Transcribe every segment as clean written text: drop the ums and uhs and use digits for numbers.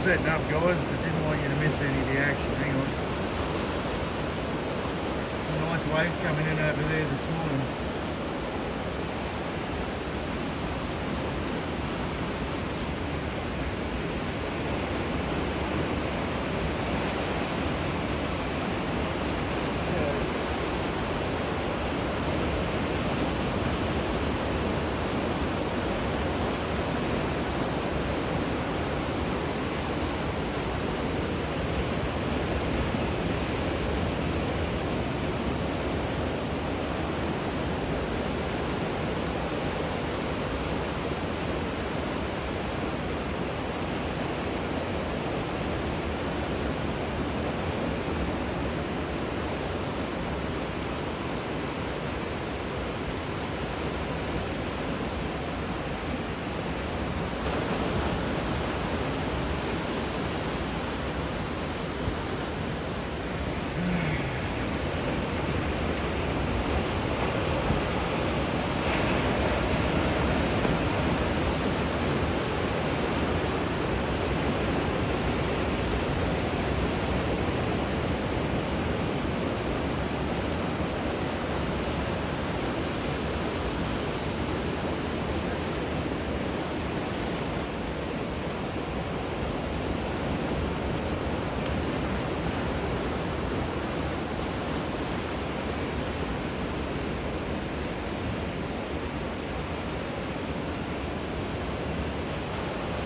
setting up, guys, but didn't want you to miss any of the action. Hang on. Some nice waves coming in over there this morning.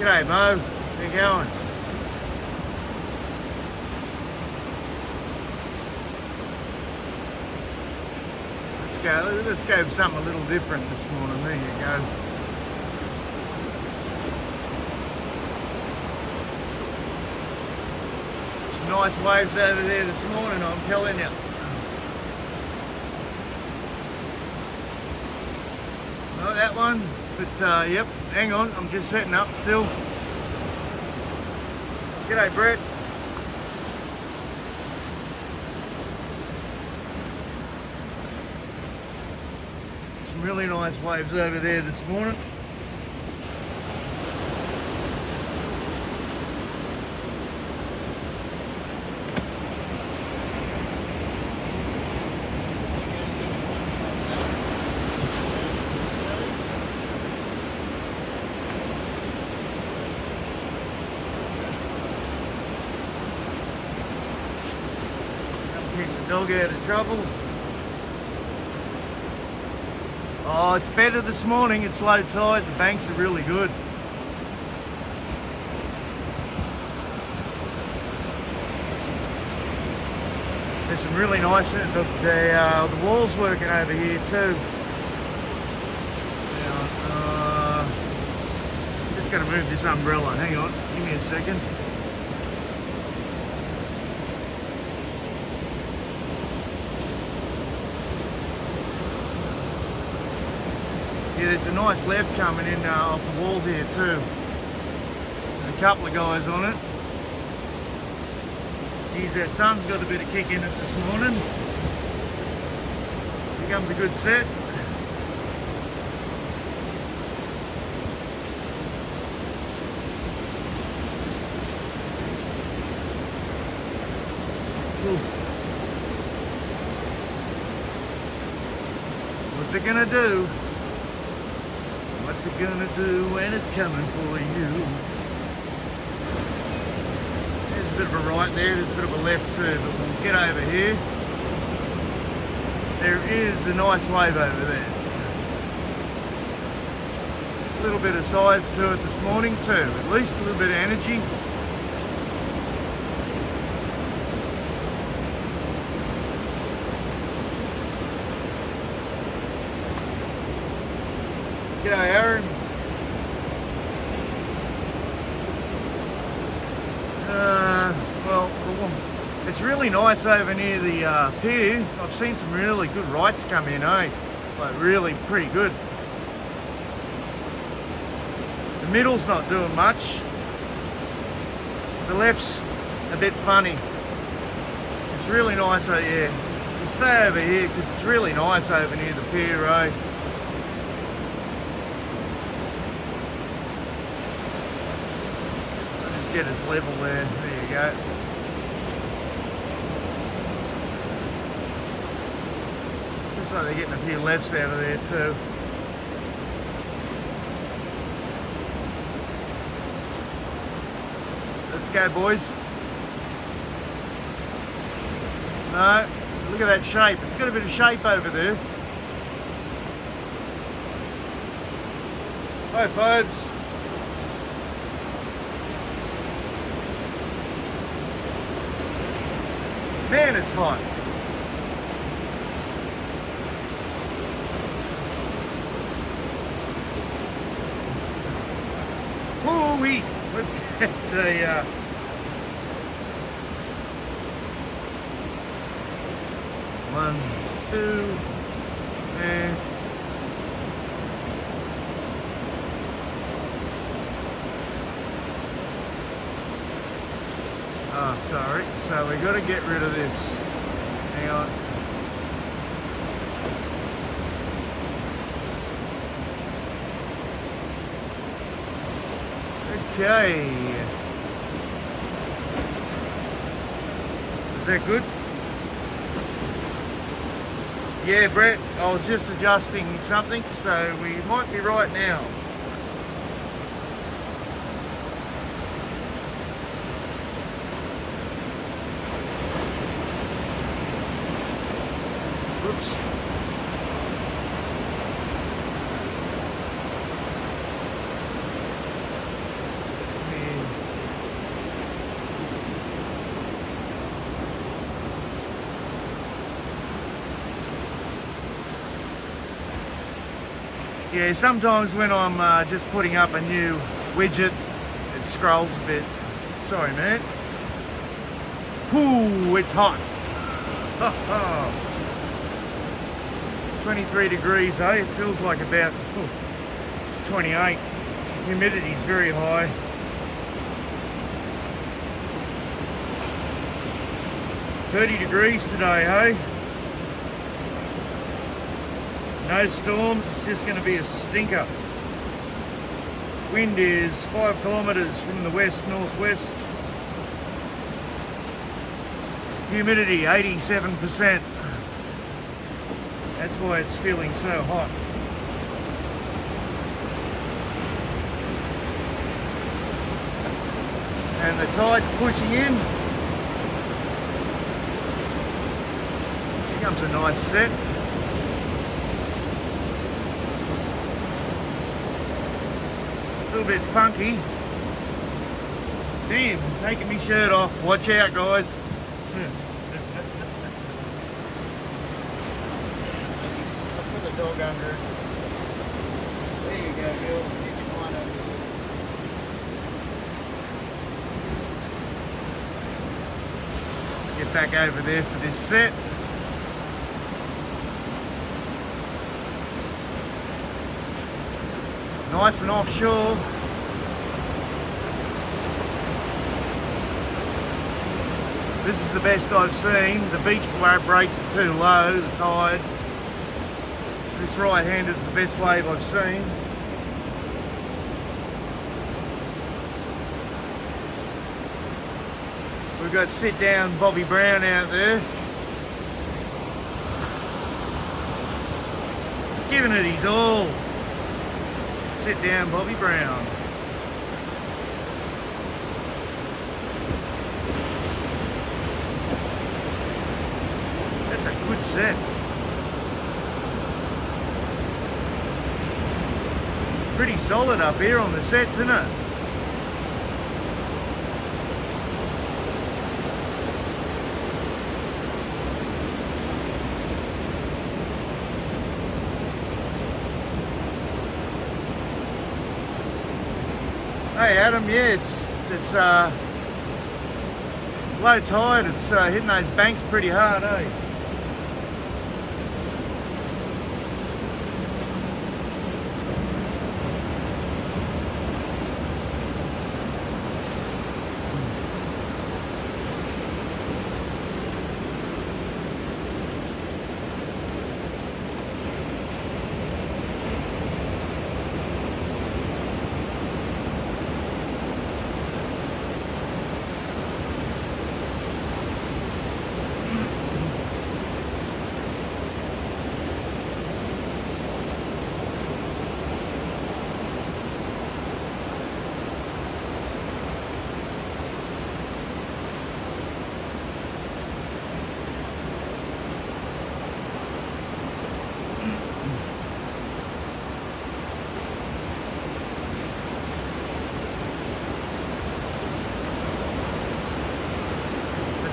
G'day Mo, how you going? Let's go with something a little different this morning. There you go. Some nice waves over there this morning, I'm telling you. Not that one, but yep, hang on, I'm just setting up still. G'day Brett. Some really nice waves over there this morning. Dog out of trouble. Oh, it's better this morning. It's low tide. The banks are really good. There's some really nice. The wall's working over here too. Now, I'm just going to move this umbrella. Hang on. Give me a second. Yeah, there's a nice left coming in off the wall here too. There's a couple of guys on it. Geez, that sun's got a bit of kick in it this morning. Here comes a good set. Ooh. What's it gonna do? What's it gonna do when it's coming for you? There's a bit of a right there, there's a bit of a left too, but we'll get over here. There is a nice wave over there. A little bit of size to it this morning too, at least a little bit of energy. G'day Aaron. Well, it's really nice over near the pier. I've seen some really good rights come in, eh? Like really pretty good. The middle's not doing much. The left's a bit funny. It's really nice, yeah. We'll stay over here because it's really nice over near the pier, eh? get us level there. There you go. Looks like they're getting a few lefts out of there too. Let's go, boys. No, look at that shape. It's got a bit of shape over there. Hi, folks. Man, it's hot. Woo-wee. Let's get the... One, two, and... Oh, sorry. So we got to get rid of this. Hang on. Okay. Is that good? Yeah, Brett, I was just adjusting something, so we might be right now. Whoops. Yeah, sometimes when I'm just putting up a new widget, it scrolls a bit. Sorry, man. Ooh, it's hot. 23 degrees, eh? It feels like about 28. Humidity's very high. $30 degrees today, hey? No storms, it's just going to be a stinker. Wind is 5 kilometres from the west-northwest. Humidity 87%. That's why it's feeling so hot. And the tide's pushing in. Here comes a nice set. A little bit funky. Damn, taking my shirt off. Watch out, guys. I'll put the dog under it. There you go, Bill. Get your mind over there. Get back over there for this set. Nice and offshore. This is the best I've seen. The beach breaks are too low, the tide. This right hand is the best wave I've seen. We've got sit down Bobby Brown out there. Giving it his all. Sit down Bobby Brown. That's a good set. Pretty solid up here on the sets, isn't it? Hey Adam, yeah, it's low tide. It's hitting those banks pretty hard, eh?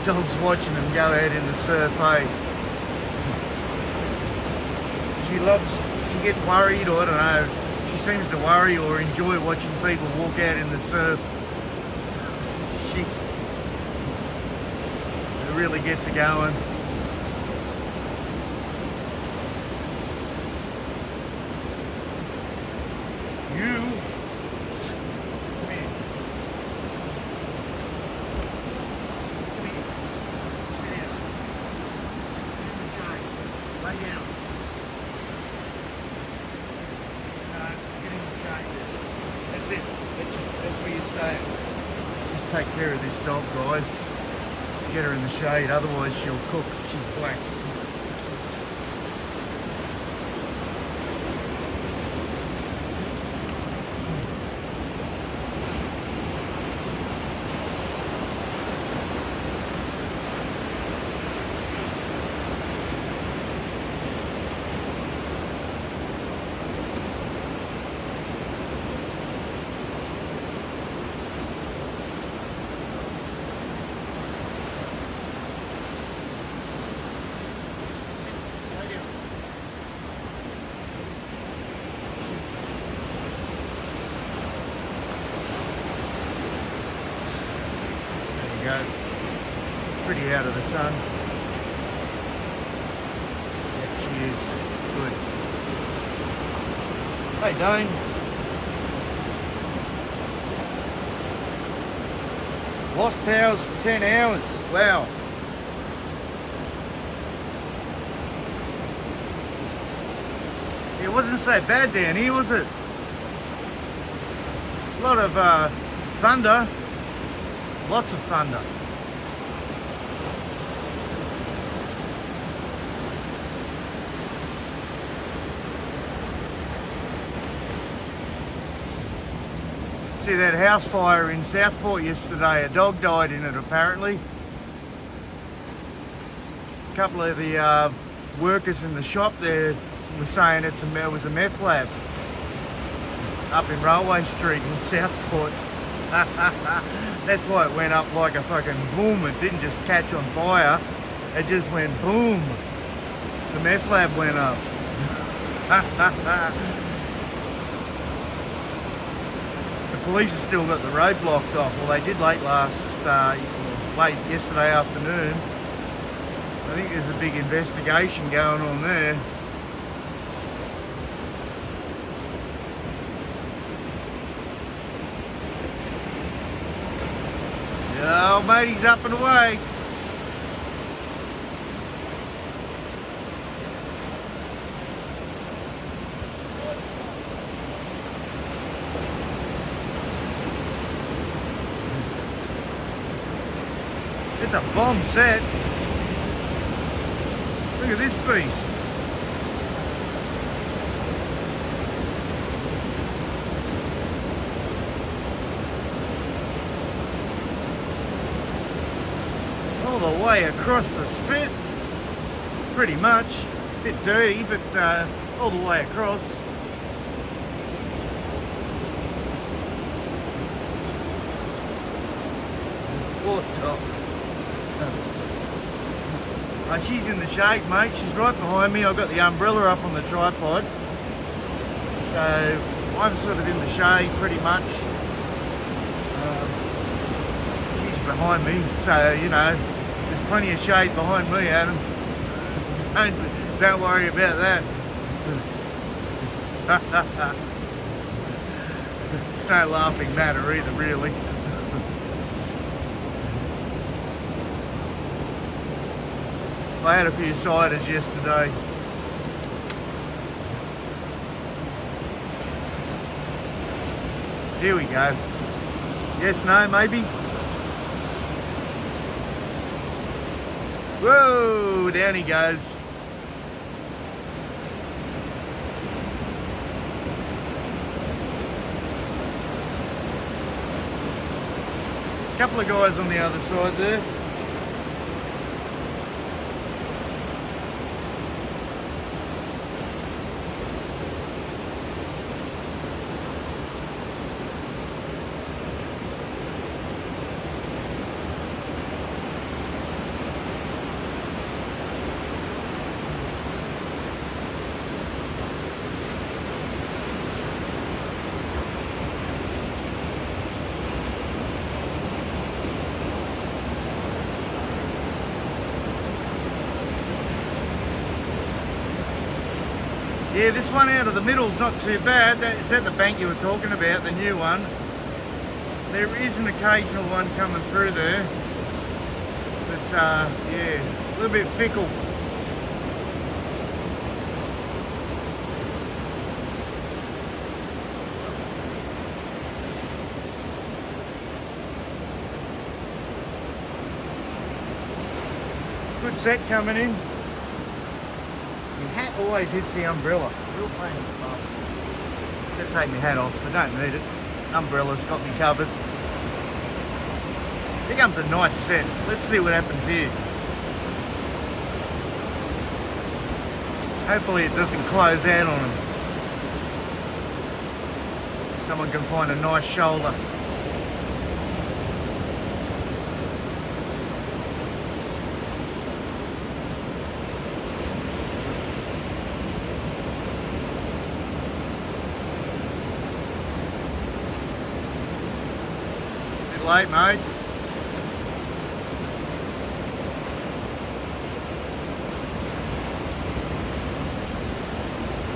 dog's watching them go out in the surf, hey. She gets worried, or I don't know, she seems to worry or enjoy watching people walk out in the surf. It really gets her going. Just take care of this dog, guys. Get her in the shade, otherwise she'll cook. She's black. Go. Pretty out of the sun. Yep, she is. Good. Hey, Dane. Lost powers for 10 hours. Wow. It wasn't so bad down here, was it? A lot of thunder. Lots of thunder. See that house fire in Southport yesterday? A dog died in it apparently. A couple of the workers in the shop there were saying it was a meth lab up in Railway Street in Southport. That's why it went up like a fucking boom. It didn't just catch on fire, it just went boom. The meth lab went up. The police have still got the road blocked off. Well, they did late yesterday afternoon. I think there's a big investigation going on there. Oh, matey's up and away. It's a bomb set. Look at this beast. All the way across the spit, pretty much. A bit dirty, but all the way across. What top? She's in the shade, mate. She's right behind me. I've got the umbrella up on the tripod, so I'm sort of in the shade pretty much. She's behind me, so you know. There's plenty of shade behind me, Adam. Don't worry about that. It's no laughing matter either, really. I had a few ciders yesterday. Here we go. Yes, no, maybe? Whoa, down he goes. Couple of guys on the other side there. Yeah, this one out of the middle's not too bad. Is that the bank you were talking about, the new one? There is an occasional one coming through there. But yeah, a little bit fickle. Good set coming in. Your hat always hits the umbrella. Real pain in the butt. I'm gonna take my hat off. I don't need it. Umbrella's got me covered. Here comes a nice set. Let's see what happens here. Hopefully it doesn't close out on them. Someone can find a nice shoulder. Late, mate.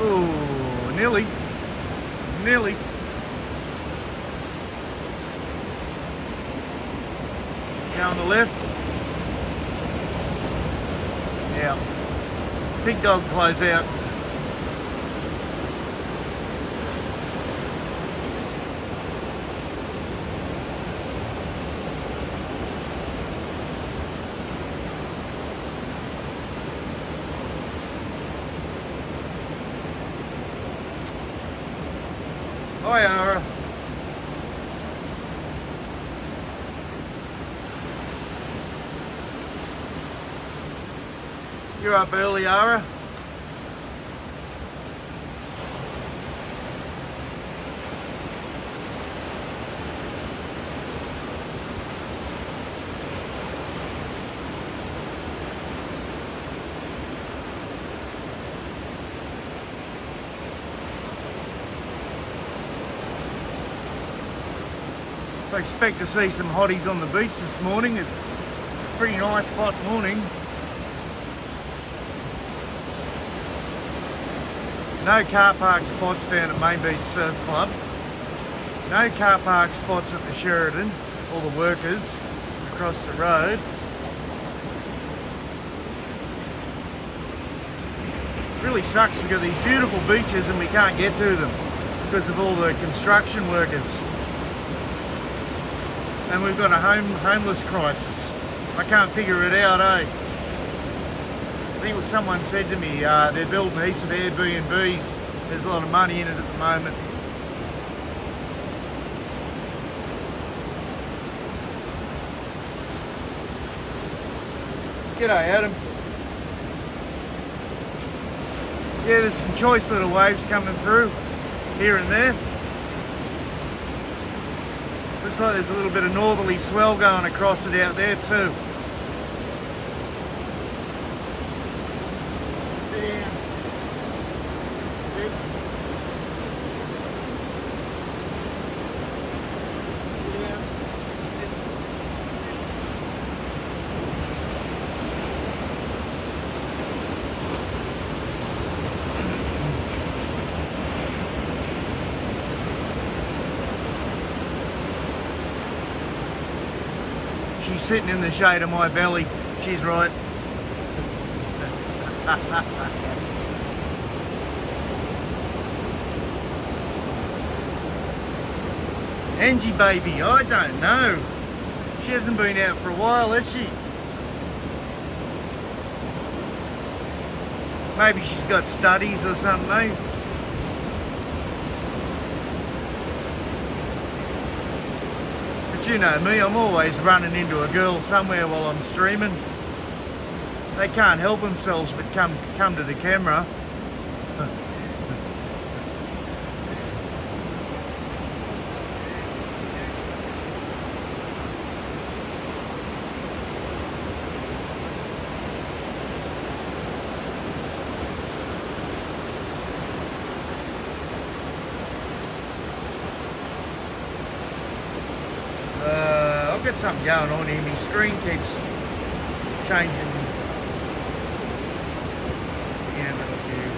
Ooh, nearly. Nearly. Go on the left. Yeah. Big dog close out. Hi, Ara. You're up early, Ara. I expect to see some hotties on the beach this morning. It's a pretty nice hot morning. No car park spots down at Main Beach Surf Club. No car park spots at the Sheridan, all the workers across the road. Really sucks, we've got these beautiful beaches and we can't get to them because of all the construction workers. And we've got a homeless crisis. I can't figure it out, eh? I think what someone said to me, they're building heaps of Airbnbs. There's a lot of money in it at the moment. G'day, Adam. Yeah, there's some choice little waves coming through here and there. Looks like there's a little bit of northerly swell going across it out there too. She's sitting in the shade of my belly. She's right. Angie baby, I don't know. She hasn't been out for a while, has she? Maybe she's got studies or something. But you know me, I'm always running into a girl somewhere while I'm streaming. They can't help themselves but come to the camera. I've got something going on here. My screen keeps changing. Yeah, look here.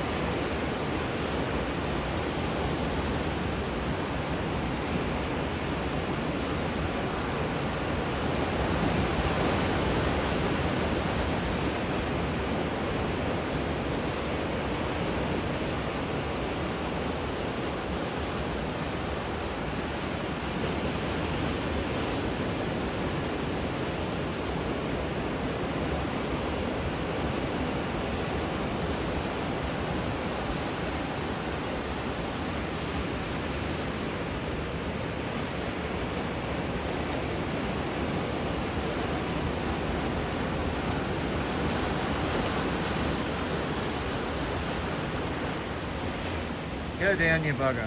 Go down, you bugger.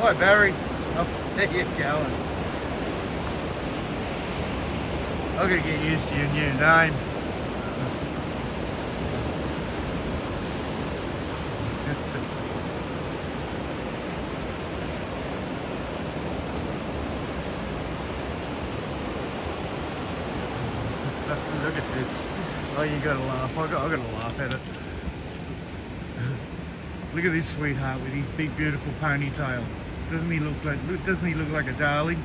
Hi Barry. Oh, there you're going. I've got to get used to your new name. Look at this. Oh, you gotta laugh. I gotta laugh at it. Look at this sweetheart with his big, beautiful ponytail. Doesn't he look like a darling?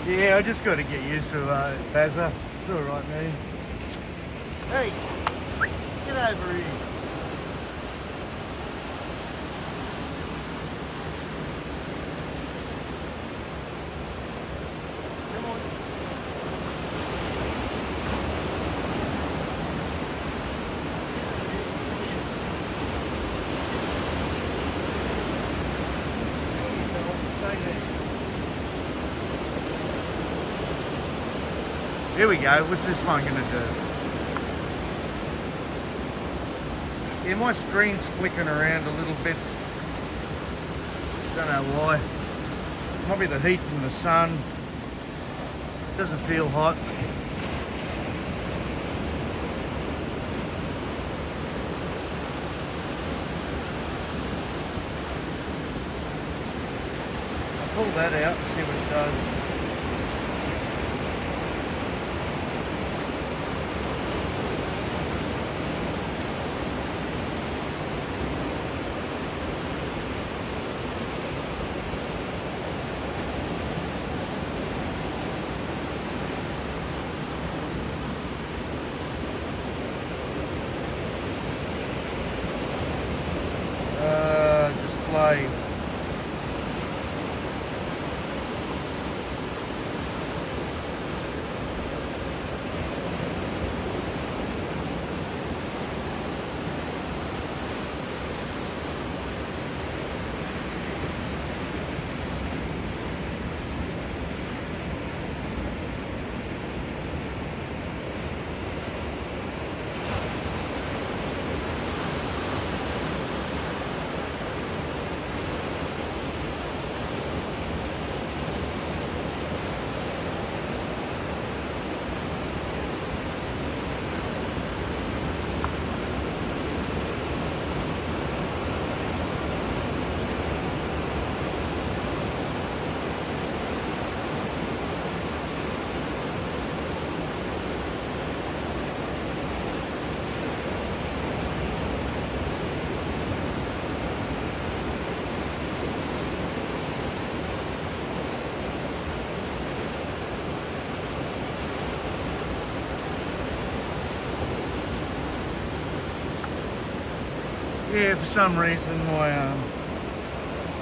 Yeah, I just got to get used to Bazza. It's all right, man. Hey, get over here. Come on. Stay there. Here we go. What's this one going to do? Yeah, my screen's flicking around a little bit. Don't know why. Probably the heat from the sun. Doesn't feel hot. I'll pull that out and see what it does. Display. Yeah, for some reason my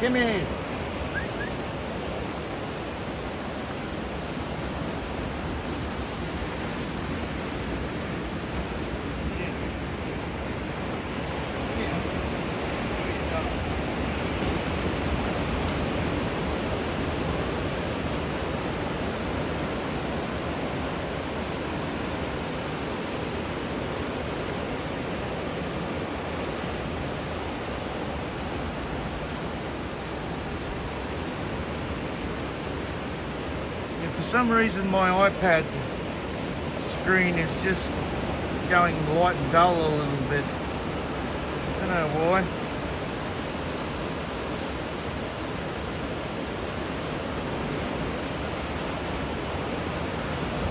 come here. For some reason my iPad screen is just going white and dull a little bit. Don't know why.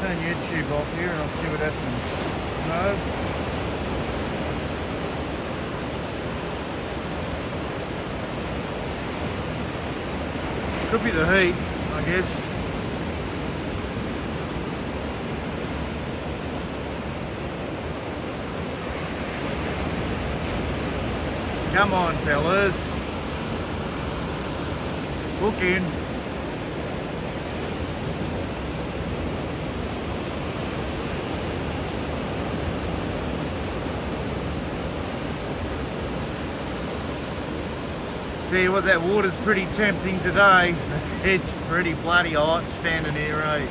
Turn YouTube off here and I'll see what happens. No. Could be the heat. I I guess. Come on, fellas. Hook in. Tell you what, that water's pretty tempting today. It's pretty bloody hot standing here, eh?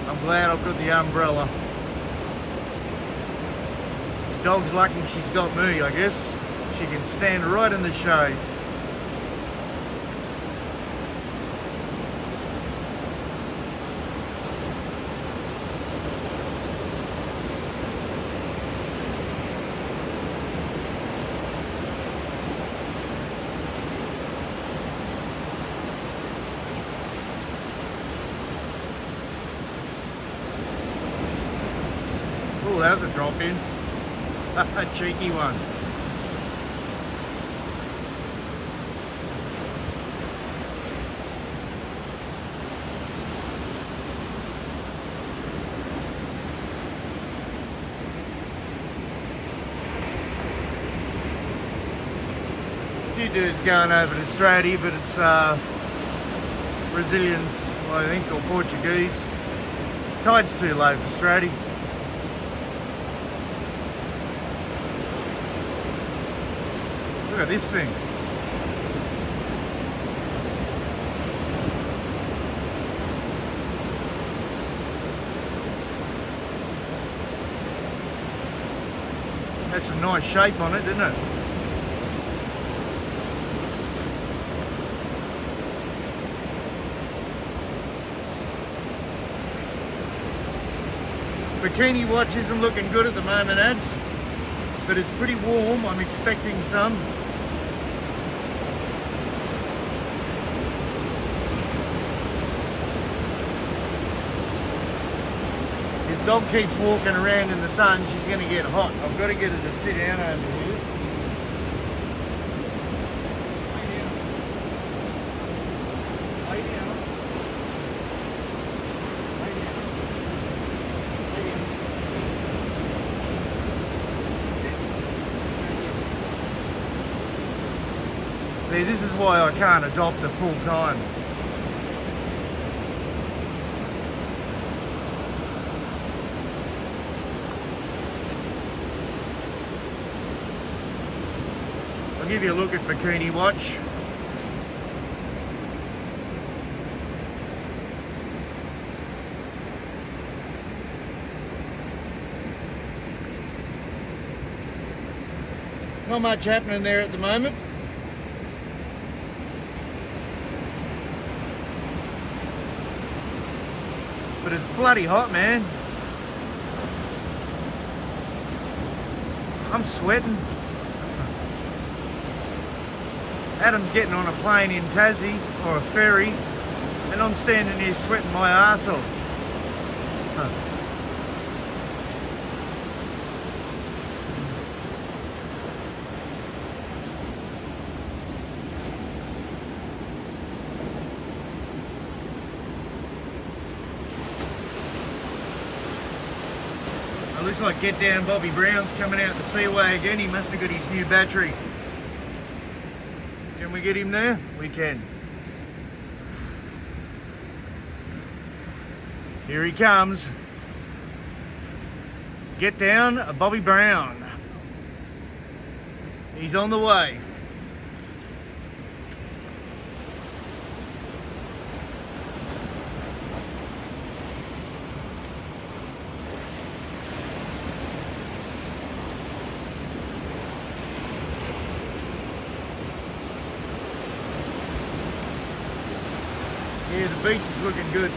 I'm glad I've got the umbrella. The dog's lucky she's got me, I guess. She can stand right in the shade. Oh, that was a drop in. A cheeky one. Few dudes going over to Strati, but it's Brazilians, I think, or Portuguese. Tide's too low for Strati. Look at this thing. That's a nice shape on it, isn't it? Bikini watch isn't looking good at the moment, ads, but it's pretty warm. I'm expecting some. If dog keeps walking around in the sun, she's going to get hot. I've got to get her to sit down over here. Lay down. Lay down. See, this is why I can't adopt her full time. I'll give you a look at Bikini Watch. Not much happening there at the moment. But it's bloody hot, man. I'm sweating. Adam's getting on a plane in Tassie, or a ferry, and I'm standing here sweating my arse off. It looks like Get Down Bobby Brown's coming out the Seaway again. He must have got his new battery. Can we get him there? We can. Here he comes. Get Down Bobby Brown. He's on the way. Yeah, the beach is looking good.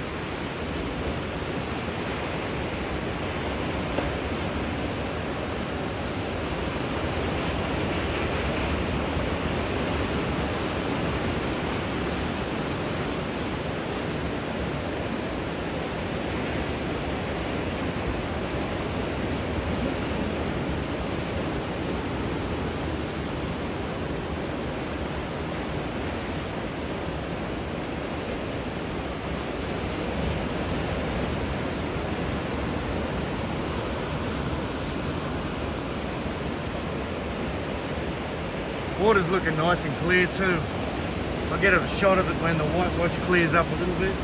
Water's looking nice and clear too. I'll get a shot of it when the whitewash clears up a little bit.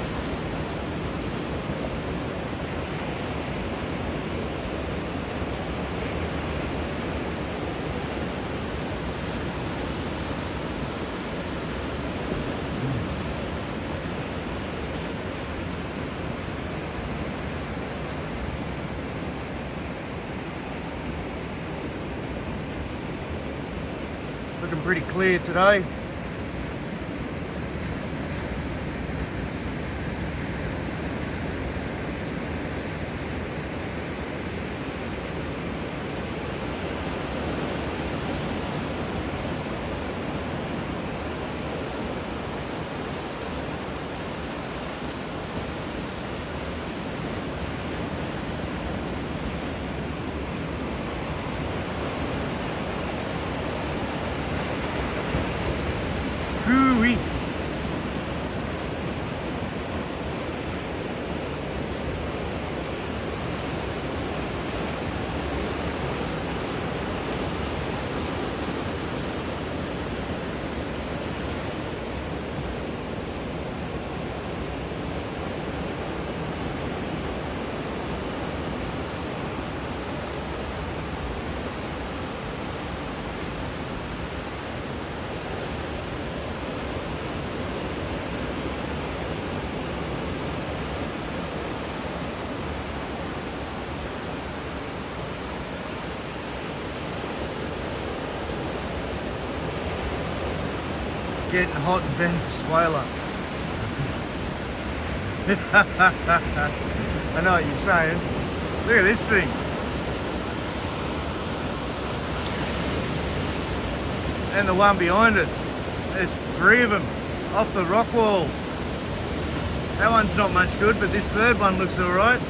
Looking pretty clear today. Hooey. Getting hot in Venezuela. I know what you're saying. Look at this thing. And the one behind it. There's 3 of them off the rock wall. That one's not much good, but this third one looks alright.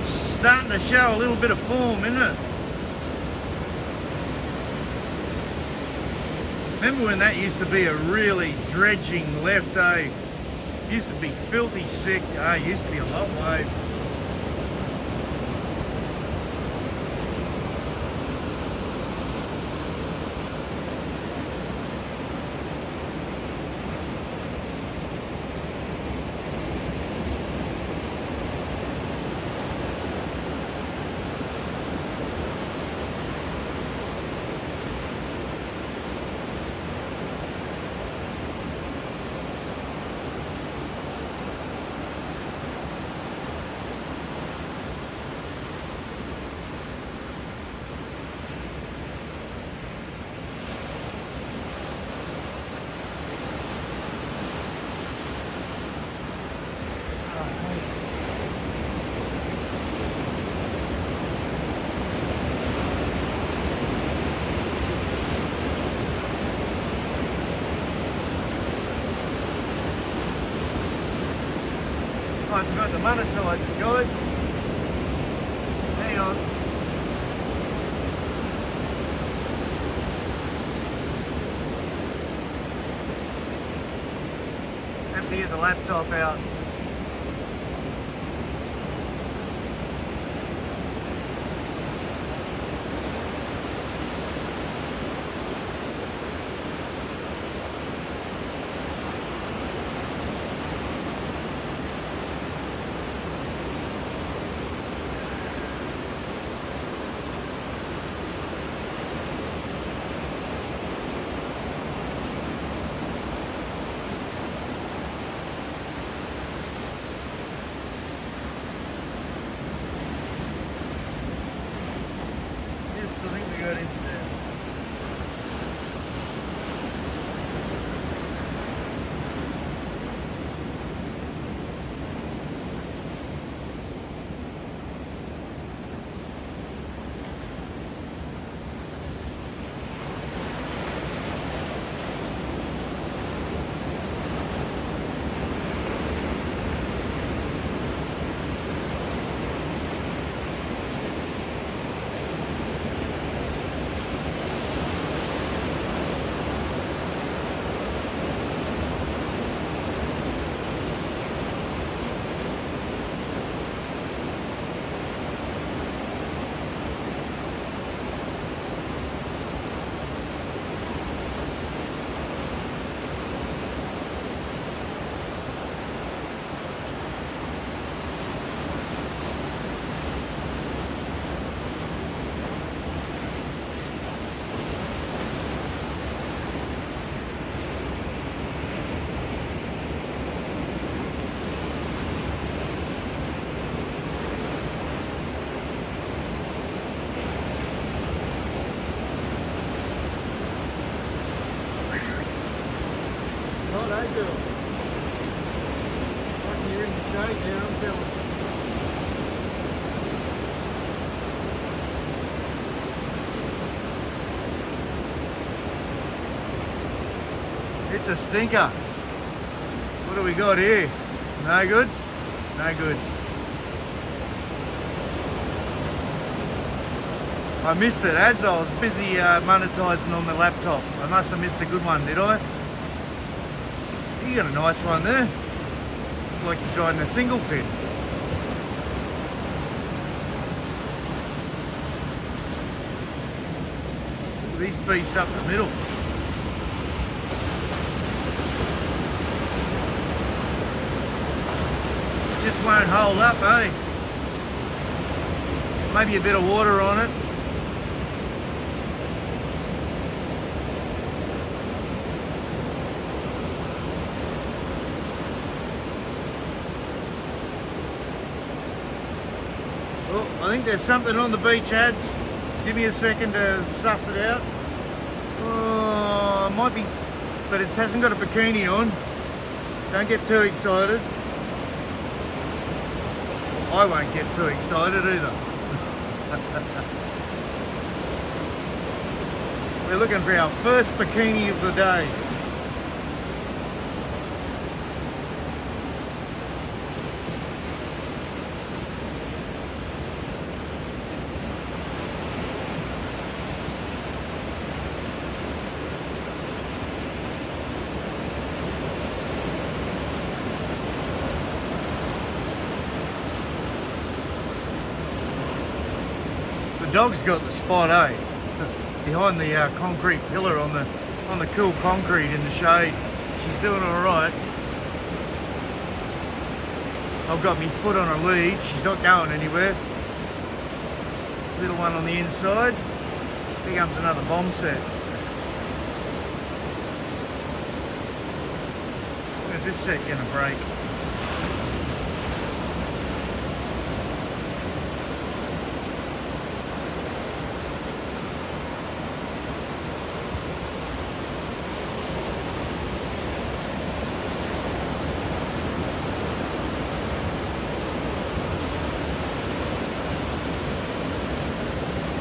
Starting to show a little bit of form, isn't it? Remember when that used to be a really dredging left, eh? Used to be filthy sick. Used to be a hot wave. I forgot to monetize it, guys. Hang on. Have to get the laptop out. That's a stinker. What do we got here? No good? No good. I missed it, ads. I was busy monetising on the laptop. I must have missed a good one, did I? You got a nice one there. Like you're driving a single fin. Look at these beasts up the middle. Just won't hold up, eh? Maybe a bit of water on it. Oh, I think there's something on the beach, ads. Give me a second to suss it out. Oh, might be, but it hasn't got a bikini on. Don't get too excited. I won't get too excited either. We're looking for our first bikini of the day. The dog's got the spot, eh? Behind the concrete pillar on the cool concrete in the shade. She's doing all right. I've got my foot on her lead. She's not going anywhere. Little one on the inside. Here comes another bomb set. Where's this set gonna break?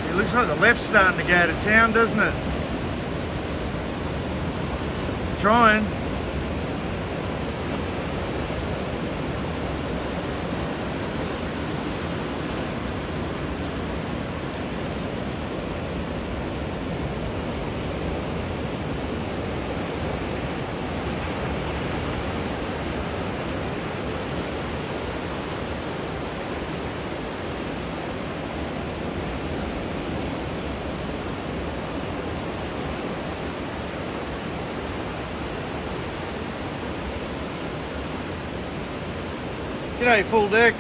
It looks like the left's starting to go to town, doesn't it? It's trying. G'day, full deck.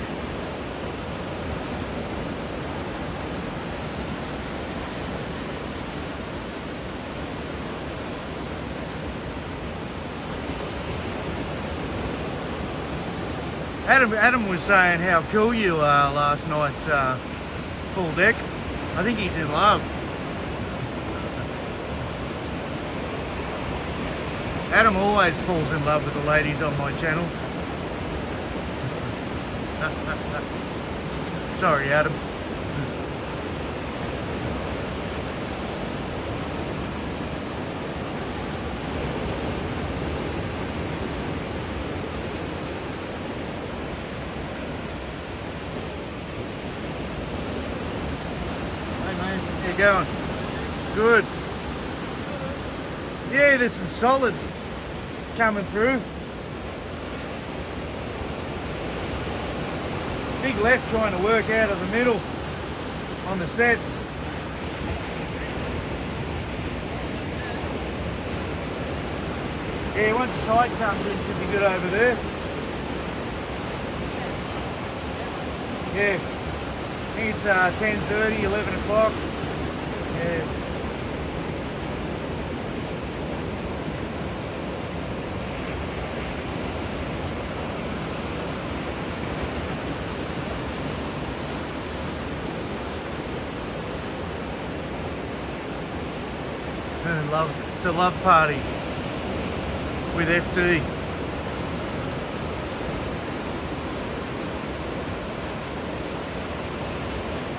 Adam was saying how cool you are last night, full deck. I think he's in love. Adam always falls in love with the ladies on my channel. Sorry, Adam. Hey man, how you going? Good. Yeah, there's some solids coming through. Big left trying to work out of the middle on the sets. Yeah, once the tide comes in, should be good over there. Yeah, I think it's 10:30, 11 o'clock. Yeah. It's a love party with FD.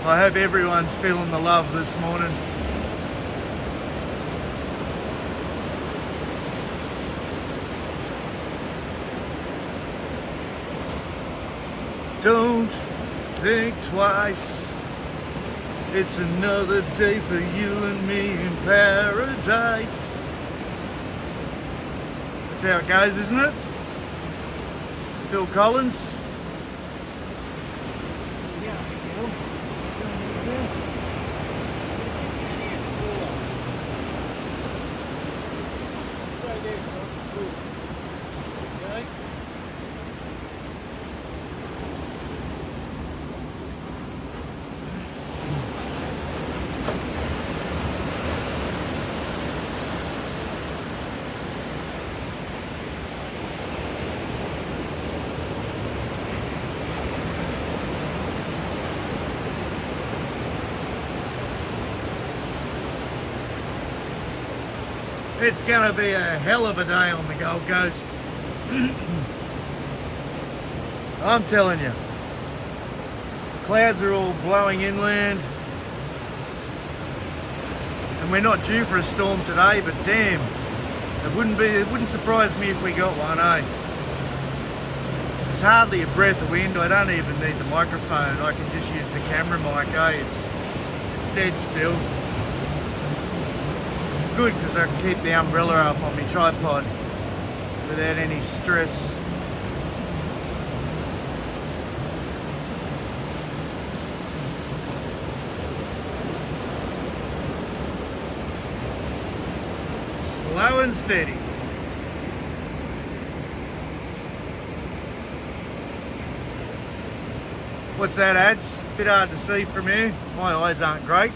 I hope everyone's feeling the love this morning. don't think twice. It's another day for you and me in paradise. That's how it goes, isn't it? Phil Collins. It's going to be a hell of a day on the Gold Coast. I'm telling you. Clouds are all blowing inland. And we're not due for a storm today, but damn, it wouldn't surprise me if we got one, eh? There's hardly a breath of wind. I don't even need the microphone. I can just use the camera mic, eh? It's dead still. Good because I can keep the umbrella up on my tripod without any stress. Slow and steady. What's that, ads? Bit hard to see from here. My eyes aren't great.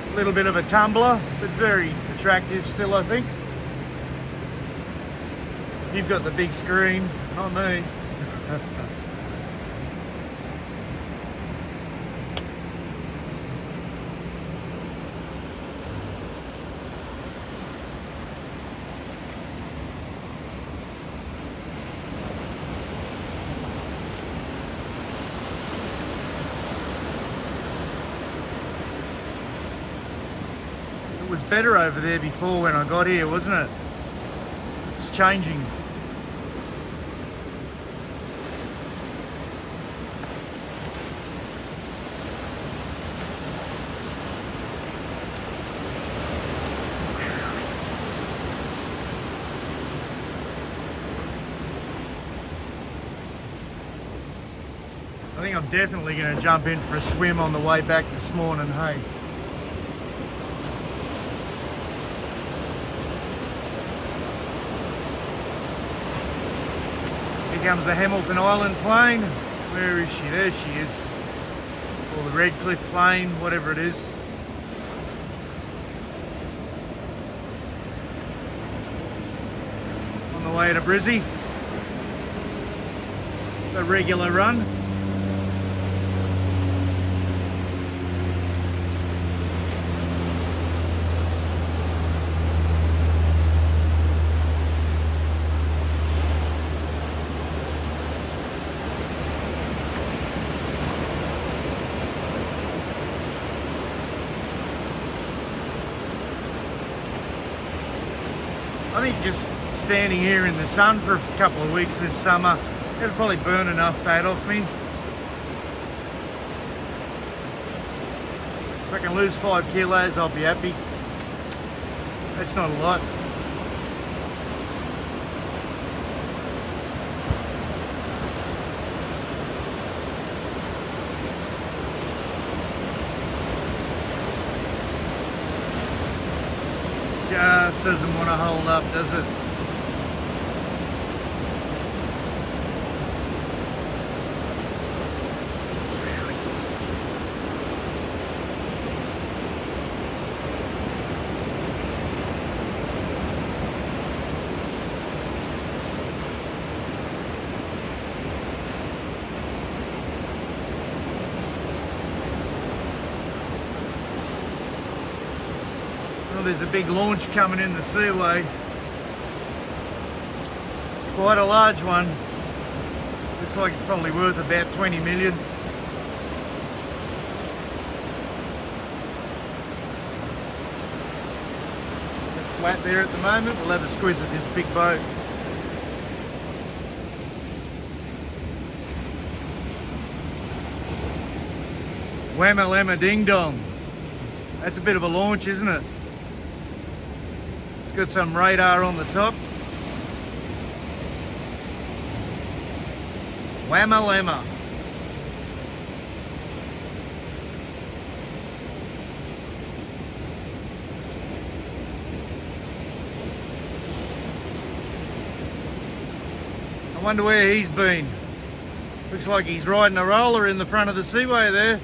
A little bit of a tumbler, but very attractive still, I think. You've got the big screen, not me. It was better over there before when I got here, wasn't it? It's changing. I think I'm definitely going to jump in for a swim on the way back this morning, hey? Here comes the Hamilton Island plane. Where is she? There she is. Or the Redcliffe plane, whatever it is. On the way to Brizzy. A regular run. I think just standing here in the sun for a couple of weeks this summer, it'll probably burn enough fat off me. If I can lose 5 kilos, I'll be happy. That's not a lot. Just doesn't want to hold up, does it? Well, there's a big launch coming in the seaway. Quite a large one. Looks like it's probably worth about 20 million. flat there at the moment. We'll have a squeeze at this big boat. Whamma lamma ding dong. That's a bit of a launch, isn't it? It's got some radar on the top. Whamma lamma. I wonder where he's been. Looks like he's riding a roller in the front of the Seaway there.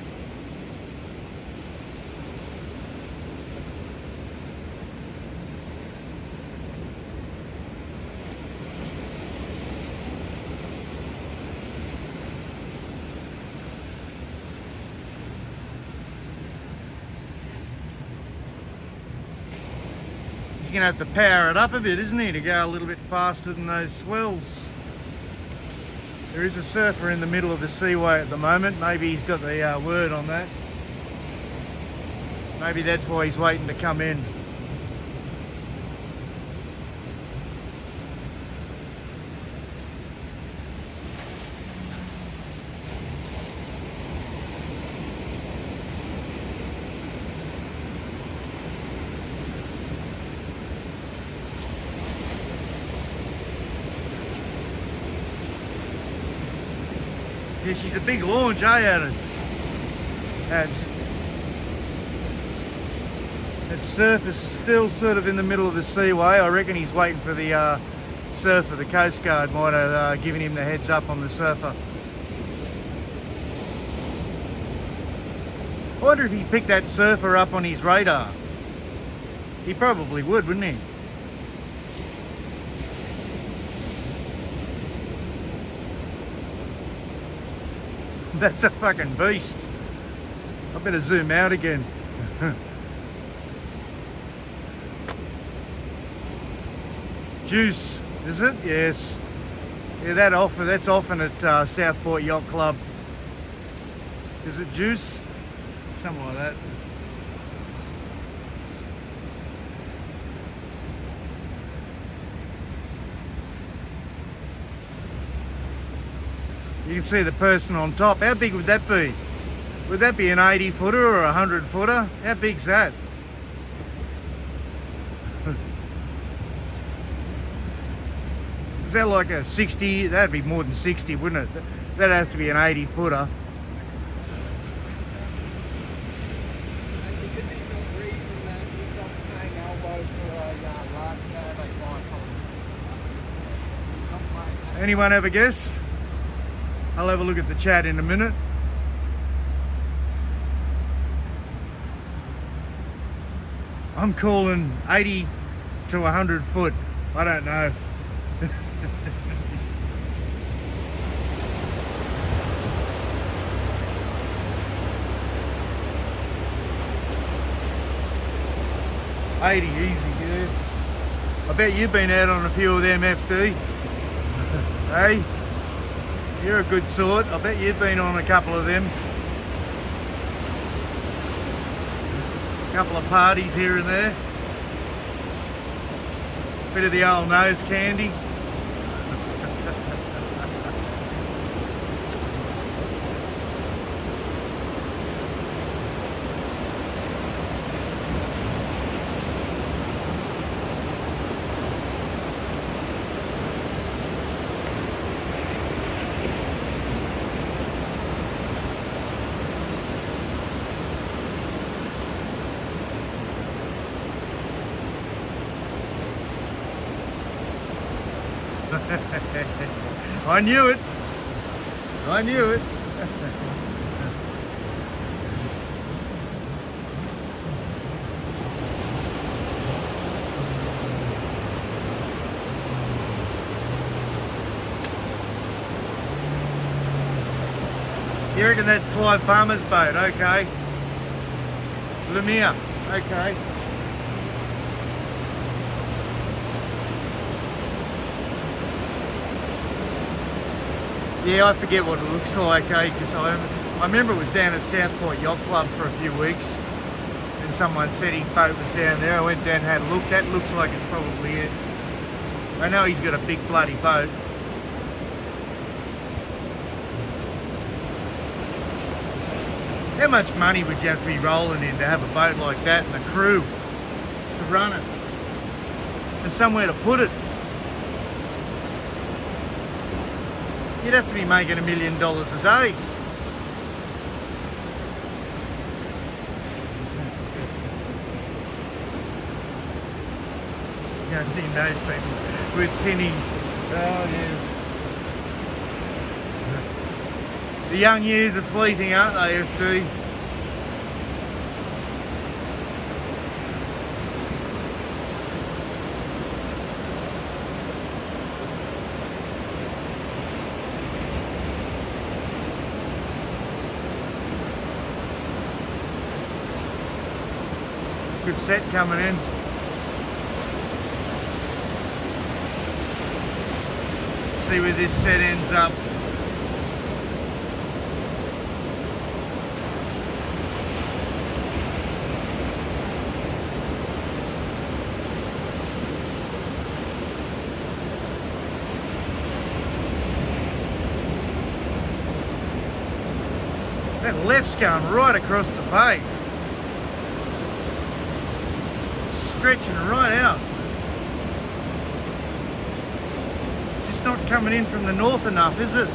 He's going to have to power it up a bit, isn't he, to go a little bit faster than those swells. There is a surfer in the middle of the Seaway at the moment. Maybe he's got the word on that. Maybe that's why he's waiting to come in. Yeah, she's a big launch, Adam? That surfer's still sort of in the middle of the Seaway. I reckon he's waiting for the surfer. The Coast Guard might have given him the heads up on the surfer. I wonder if he picked that surfer up on his radar. He probably would, wouldn't he? That's a fucking beast. I better zoom out again. Juice, is it? Yes. Yeah, that's often at Southport Yacht Club. Is it Juice? Something like that. You can see the person on top. How big would that be? Would that be an 80 footer or a 100 footer? How big's that? Is that like a 60? That'd be more than 60, wouldn't it? That'd have to be an 80 footer. Anyone have a guess? I'll have a look at the chat in a minute. I'm calling 80 to 100 foot. I don't know. $80 easy, yeah. I bet you've been out on a few of them, FD. Hey? You're a good sort. I bet you've been on a couple of them. A couple of parties here and there. Bit of the old nose candy. I knew it. I knew it. You reckon that's Clive Palmer's boat? Okay. Lemire. Okay. Yeah, I forget what it looks like, because I remember it was down at Southport Yacht Club for a few weeks, and and someone said his boat was down there. I went down and had a look. That looks like it's probably it. I know he's got a big bloody boat. How much money would you have to be rolling in to have a boat like that and a crew to run it and somewhere to put it? You'd have to be making $1 million a day. You don't think those people with tinnies. Oh yeah. The young years are fleeting, aren't they, FD? Good set coming in. See where this set ends up. That left's going right across the bay. Stretching right out. Just not coming in from the north enough, is it?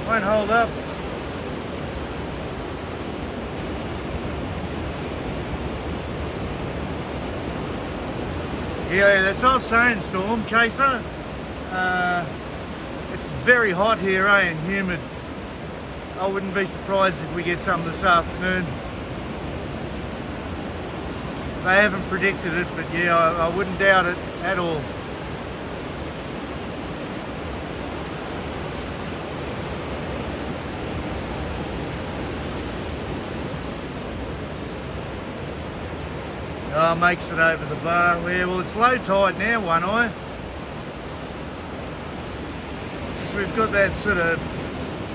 Won't hold up. Yeah, that's what I was saying, Storm Chaser. It's very hot here, and humid. I wouldn't be surprised if we get some this afternoon. They haven't predicted it, but yeah, I wouldn't doubt it at all. Oh, makes it over the bar. Yeah, well, it's low tide now, One Eye. So we've got that sort of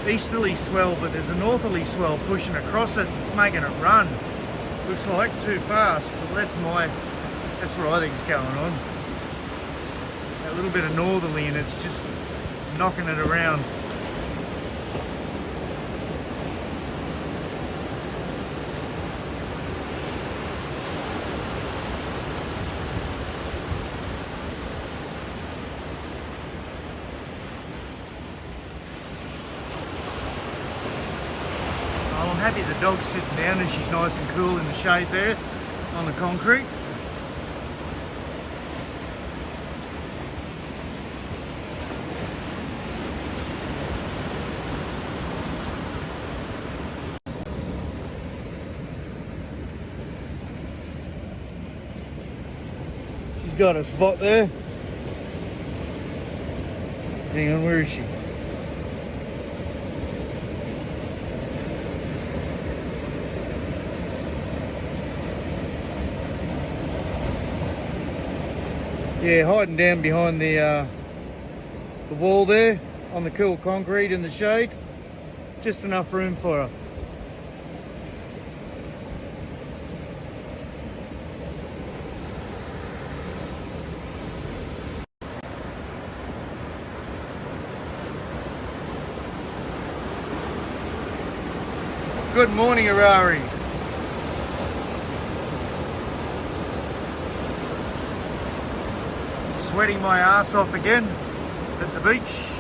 easterly swell, but there's a northerly swell pushing across it. It's making it run. Looks like too fast. Well, that's what I think is going on. A little bit of northerly and it's just knocking it around. I'm happy the dog's sitting down and she's nice and cool in the shade there on the concrete. She's got a spot there. Hang on, where is she? Yeah, hiding down behind the wall there on the cool concrete in the shade. Just enough room for her. Good morning, Harari. Sweating my ass off again at the beach.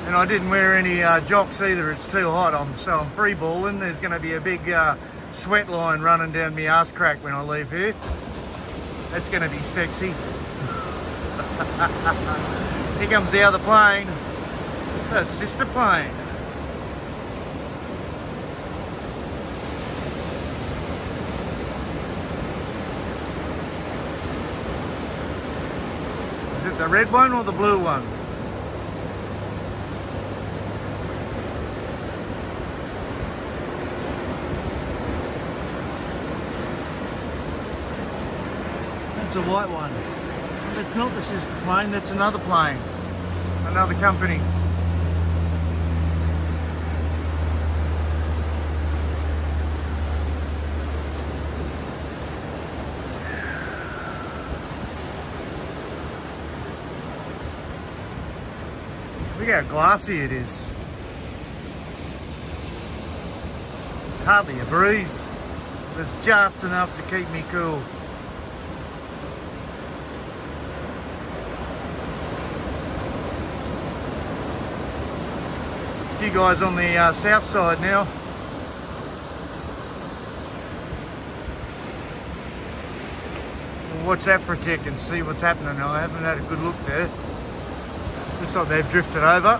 And I didn't wear any jocks either, it's too hot. So I'm free balling. There's going to be a big sweat line running down my ass crack when I leave here. That's going to be sexy. Here comes the other plane, the sister plane. Is it the red one or the blue one? That's a white one. That's not the sister plane, that's another plane. Another company. Look how glassy it is. It's hardly a breeze. There's just enough to keep me cool. A few guys on the south side now. We'll watch that for a tick and see what's happening. I haven't had a good look there. Looks like they've drifted over.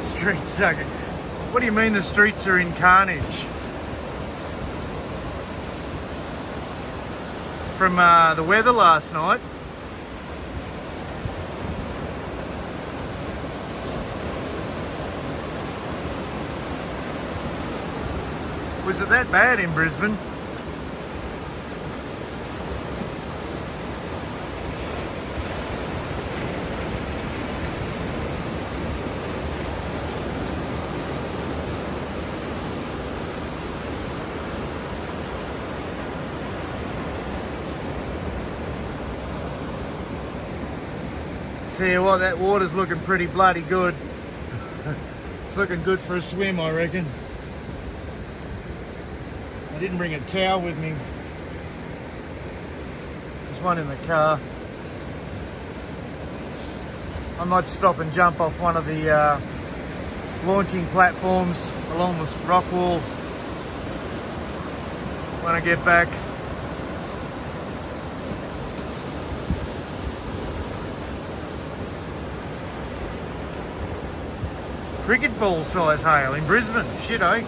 Streets are... What do you mean the streets are in carnage? From the weather last night. Was it that bad in Brisbane? Tell you what, that water's looking pretty bloody good. It's looking good for a swim, I reckon. I didn't bring a towel with me. There's one in the car. I might stop and jump off one of the launching platforms along this rock wall when I get back. Cricket ball size hail in Brisbane. Shit, eh?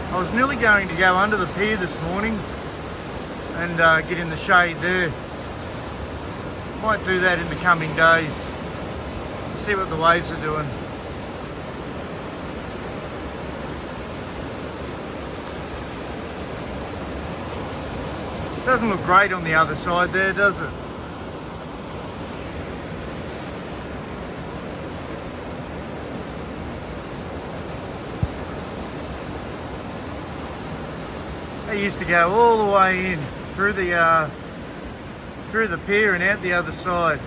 I was nearly going to go under the pier this morning and get in the shade there. Might do that in the coming days. See what the waves are doing. Doesn't look great on the other side there, does it? They used to go all the way in through the pier and out the other side.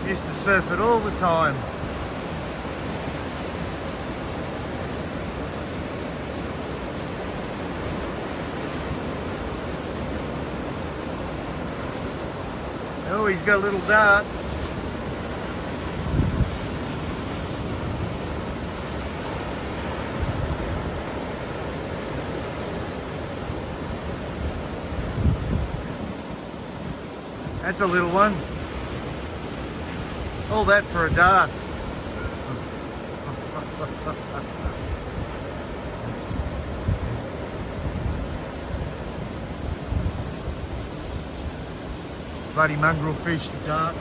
Used to surf it all the time. Oh, he's got a little dart. That's a little one. All that for a dart. Bloody mongrel fish to dart.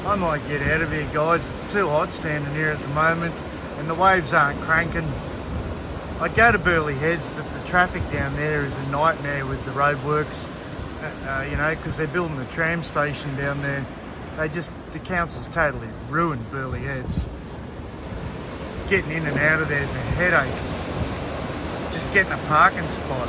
I might get out of here, guys. It's too hot standing here at the moment and the waves aren't cranking. I'd go to Burleigh Heads, but the traffic down there is a nightmare with the roadworks, you know, because they're building the tram station down there. the council's totally ruined Burleigh Heads. Getting in and out of there is a headache. Just getting a parking spot.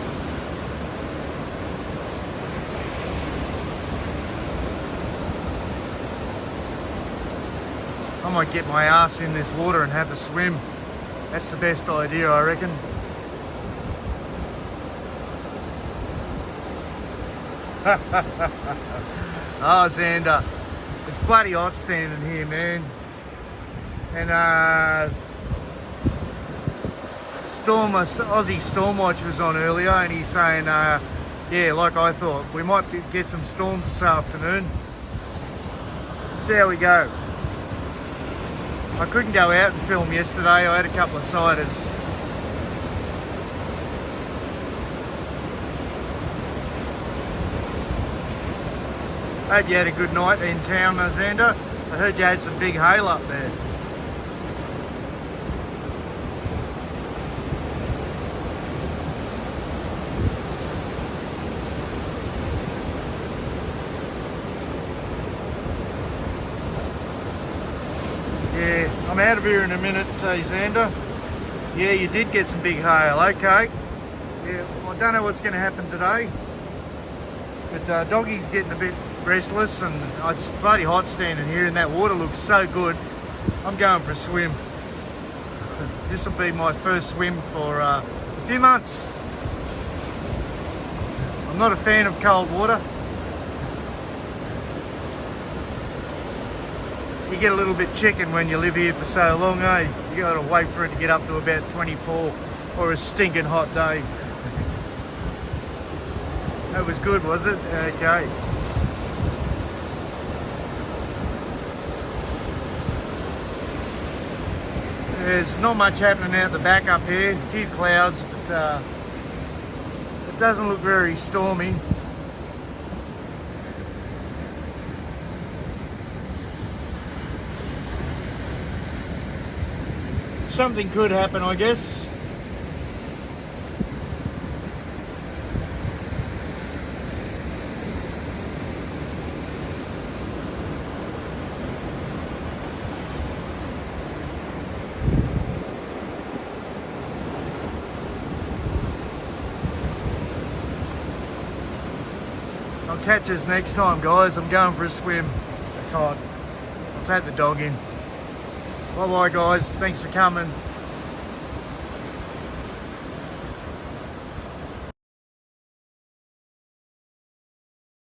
I might get my ass in this water and have a swim. That's the best idea, I reckon. Oh, Xander, it's bloody hot standing here, man. And Aussie Stormwatch was on earlier, and he's saying, yeah, like I thought, we might get some storms this afternoon. See how we go. I couldn't go out and film yesterday. I had a couple of ciders. Hope you had a good night in town, Xander. I heard you had some big hail up there. Yeah, I'm out of here in a minute, Xander. Yeah, you did get some big hail, okay. Yeah, well, I don't know what's going to happen today. But Doggy's getting a bit restless, and it's bloody hot standing here, and that water looks so good. I'm going for a swim. This will be my first swim for a few months. I'm not a fan of cold water. You get a little bit chicken when you live here for so long, eh? You got to wait for it to get up to about 24 or a stinking hot day. That was good, was it? Okay. There's not much happening out the back up here. A few clouds, but it doesn't look very stormy. Something could happen, I guess. I'll catch us next time, guys. I'm going for a swim. It's hot. I'll take the dog in. Bye bye, guys. Thanks for coming.